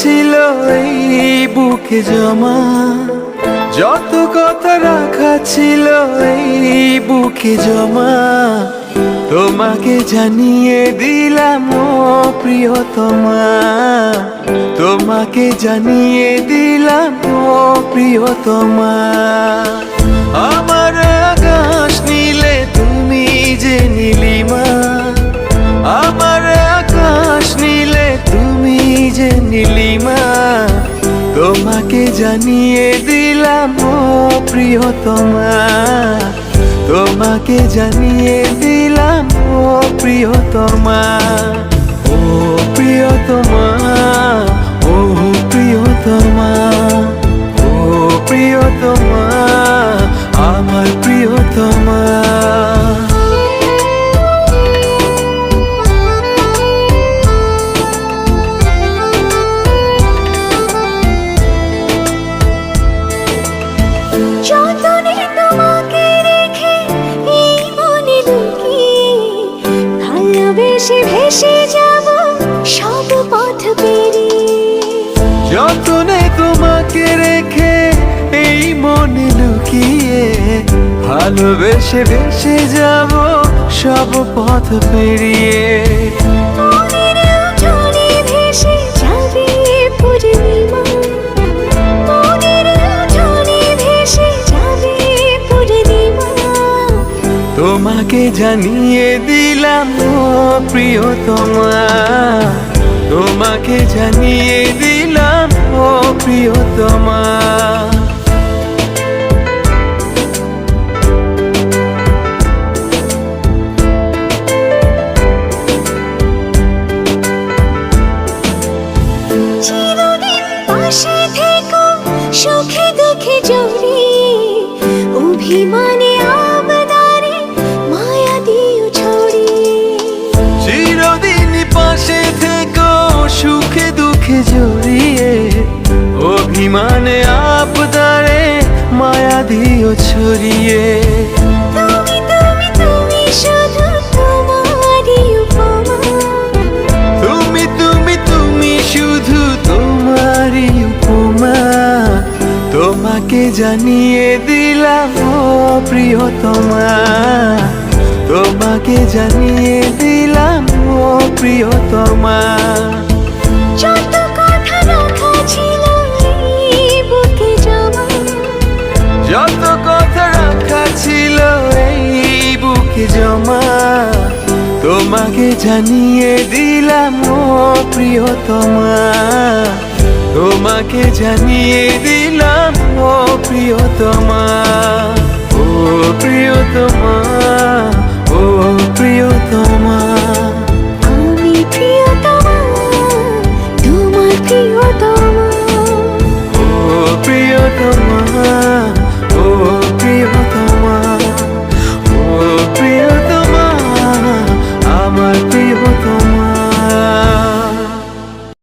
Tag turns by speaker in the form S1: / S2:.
S1: ছিল এই বুকে জমা, যত কথা রাখা ছিল এই বুকে জমা, তোমাকে জানিয়ে দিলাম ও প্রিয়তমা, তোমাকে জানিয়ে দিলাম ও প্রিয়তমা। আমার আকাশ নীলে তুমি যে নীলিমা, আমার আকাশ নীলে তুমি যে নীলিমা, তোমাকে জানিয়ে দিলাম ও প্রিয়তমা, তোমাকে জানিয়ে দিলাম ও প্রিয়তমা। ও প্রিয়তমা, ও প্রিয়তমা, ও প্রিয়তমা, আমার প্রিয়তমা।
S2: যতনে তোমাকে রেখে এই মনে লুকিয়ে, ভালোবেসে ভেসে যাব সব পথ পেরিয়ে।
S1: যতনে তোমাকে রেখে এই মনে লুকিয়ে, ভালোবেসে ভেসে যাব সব পথ পেরিয়ে।
S2: মনের উঠোনে ভেসে যাবে পূর্ণিমা, মনের উঠোনে ভেসে যাবে পূর্ণিমা,
S1: তোমাকে জানিয়ে দিলাম ও প্রিয়তমা, তোমাকে জানিয়ে দিলাম ও প্রিয়তমা।
S2: চিরদিন পাশে থেকো সুখে দুঃখে জড়িয়ে, অভিমানে আবদারে মায়া দিও ছড়িয়ে।
S1: চিরদিন পাশে থেকো সুখে দুঃখে জড়িয়ে, অভিমানে আবদারে মায়া দিও ছড়িয়ে।
S2: তুমি তুমি তুমি শুধু তোমারই উপমা,
S1: তুমি তুমি তুমি শুধু তোমারই উপমা, তোমাকে জানিয়ে দিলাম ও প্রিয়তমা, তোমাকে জানিয়ে দিলাম ও প্রিয়তমা।
S2: যত কথা রাখা ছিল এই বুকে জমা,
S1: যত কথা রাখা ছিল এই বুকে জমা, তোমাকে জানিয়ে দিলাম ও প্রিয়তমা, তোমাকে জানিয়ে দিলাম ও প্রিয়তমা, ও প্রিয়তমা।